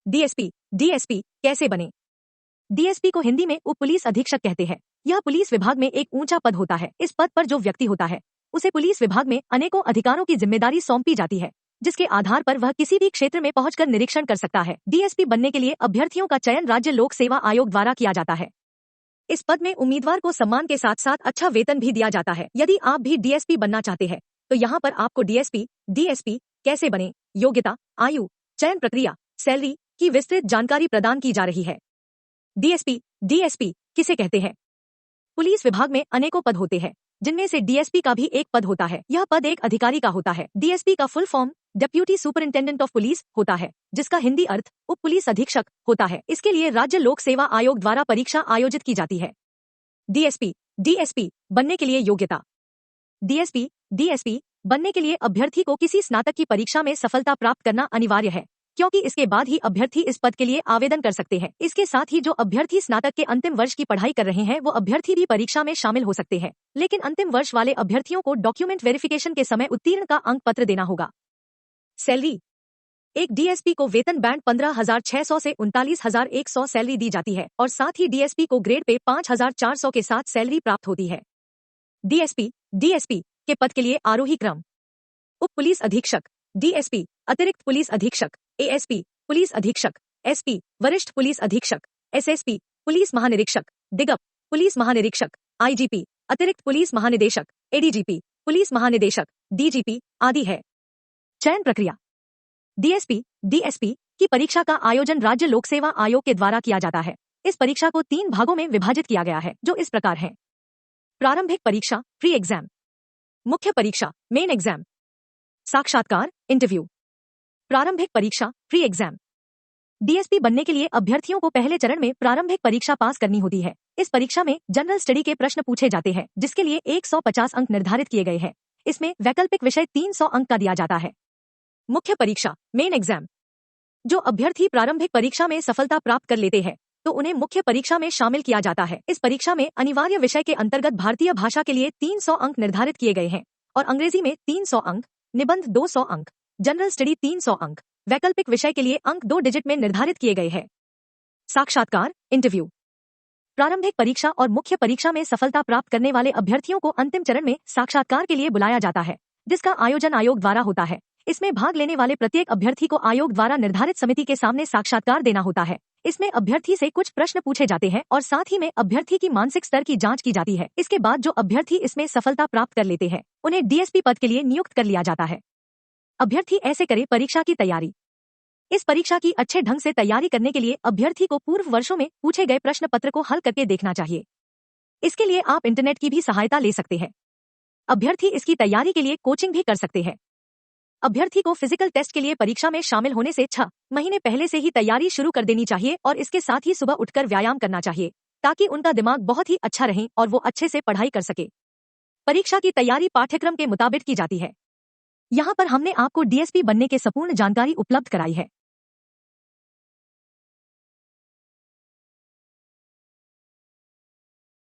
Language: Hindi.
डीएसपी डीएसपी कैसे बने? डीएसपी को हिंदी में उप पुलिस अधीक्षक कहते हैं। यह पुलिस विभाग में एक ऊंचा पद होता है। इस पद पर जो व्यक्ति होता है उसे पुलिस विभाग में अनेकों अधिकारों की जिम्मेदारी सौंपी जाती है, जिसके आधार पर वह किसी भी क्षेत्र में पहुंचकर निरीक्षण कर सकता है। डीएसपी बनने के लिए अभ्यर्थियों का चयन राज्य लोक सेवा आयोग द्वारा किया जाता है। इस पद में उम्मीदवार को सम्मान के साथ साथ अच्छा वेतन भी दिया जाता है। यदि आप भी डीएसपी बनना चाहते हैं तो यहाँ पर आपको डीएसपी कैसे बने, योग्यता, आयु, चयन प्रक्रिया, सैलरी की विस्तृत जानकारी प्रदान की जा रही है। डीएसपी किसे कहते हैं? पुलिस विभाग में अनेकों पद होते हैं, जिनमें से डीएसपी का भी एक पद होता है। यह पद एक अधिकारी का होता है। डीएसपी का full form deputy superintendent of police होता है, जिसका हिंदी अर्थ उप पुलिस अधीक्षक होता है। इसके लिए राज्य लोक सेवा आयोग द्वारा परीक्षा आयोजित की जाती है। डीएसपी बनने के लिए योग्यता। डीएसपी बनने के लिए अभ्यर्थी को किसी स्नातक की परीक्षा में सफलता प्राप्त करना अनिवार्य है, क्योंकि इसके बाद ही अभ्यर्थी इस पद के लिए आवेदन कर सकते हैं। इसके साथ ही जो अभ्यर्थी स्नातक के अंतिम वर्ष की पढ़ाई कर रहे हैं वो अभ्यर्थी भी परीक्षा में शामिल हो सकते हैं, लेकिन अंतिम वर्ष वाले अभ्यर्थियों को डॉक्यूमेंट वेरिफिकेशन के समय उत्तीर्ण का अंक पत्र देना होगा। सैलरी। एक डीएसपी को वेतन बैंड 15,600 से 39,100 सैलरी दी जाती है और साथ ही डीएसपी को ग्रेड पे 5,400 के साथ सैलरी प्राप्त होती है। डीएसपी के पद के लिए आरोही क्रम। उप पुलिस अधीक्षक, डीएसपी, अतिरिक्त पुलिस अधीक्षक, एएसपी, पुलिस अधीक्षक, एसपी, वरिष्ठ पुलिस अधीक्षक, एसएसपी, पुलिस महानिरीक्षक, डिगप, पुलिस महानिरीक्षक, आईजीपी, अतिरिक्त पुलिस महानिदेशक, एडीजीपी, पुलिस महानिदेशक, डीजीपी आदि है। चयन प्रक्रिया। डीएसपी की परीक्षा का आयोजन राज्य लोक सेवा आयोग के द्वारा किया जाता है। इस परीक्षा को 3 भागों में विभाजित किया गया है, जो इस प्रकार हैं। प्रारंभिक परीक्षा, प्री एग्जाम। मुख्य परीक्षा, मेन एग्जाम। साक्षात्कार, इंटरव्यू। प्रारंभिक परीक्षा, प्री एग्जाम। डीएसपी बनने के लिए अभ्यर्थियों को पहले चरण में प्रारंभिक परीक्षा पास करनी होती है। इस परीक्षा में जनरल स्टडी के प्रश्न पूछे जाते हैं, जिसके लिए 150 अंक निर्धारित किए गए हैं। इसमें वैकल्पिक विषय 300 अंक का दिया जाता है। मुख्य परीक्षा, मेन एग्जाम। जो अभ्यर्थी प्रारंभिक परीक्षा में सफलता प्राप्त कर लेते हैं तो उन्हें मुख्य परीक्षा में शामिल किया जाता है। इस परीक्षा में अनिवार्य विषय के अंतर्गत भारतीय भाषा के लिए 300 अंक निर्धारित किए गए हैं और अंग्रेजी में 300 अंक, निबंध 200 अंक, जनरल स्टडी 300 अंक, वैकल्पिक विषय के लिए अंक 2 डिजिट में निर्धारित किए गए हैं। साक्षात्कार, इंटरव्यू। प्रारंभिक परीक्षा और मुख्य परीक्षा में सफलता प्राप्त करने वाले अभ्यर्थियों को अंतिम चरण में साक्षात्कार के लिए बुलाया जाता है, जिसका आयोजन आयोग द्वारा होता है। इसमें भाग लेने वाले प्रत्येक अभ्यर्थी को आयोग द्वारा निर्धारित समिति के सामने साक्षात्कार देना होता है। इसमें अभ्यर्थी से कुछ प्रश्न पूछे जाते हैं और साथ ही में अभ्यर्थी की मानसिक स्तर की जांच की जाती है। इसके बाद जो अभ्यर्थी इसमें सफलता प्राप्त कर लेते हैं उन्हें डीएसपी पद के लिए नियुक्त कर लिया जाता है। अभ्यर्थी ऐसे करे परीक्षा की तैयारी। इस परीक्षा की अच्छे ढंग से तैयारी करने के लिए अभ्यर्थी को पूर्व वर्षों में पूछे गए प्रश्न पत्र को हल करके देखना चाहिए। इसके लिए आप इंटरनेट की भी सहायता ले सकते हैं। अभ्यर्थी इसकी तैयारी के लिए कोचिंग भी कर सकते हैं। अभ्यर्थी को फिजिकल टेस्ट के लिए परीक्षा में शामिल होने से 6 महीने पहले से ही तैयारी शुरू कर देनी चाहिए और इसके साथ ही सुबह उठकर व्यायाम करना चाहिए, ताकि उनका दिमाग बहुत ही अच्छा रहे और वो अच्छे से पढ़ाई कर सके। परीक्षा की तैयारी पाठ्यक्रम के मुताबिक की जाती है। यहाँ पर हमने आपको डीएसपी बनने के संपूर्ण जानकारी उपलब्ध कराई है।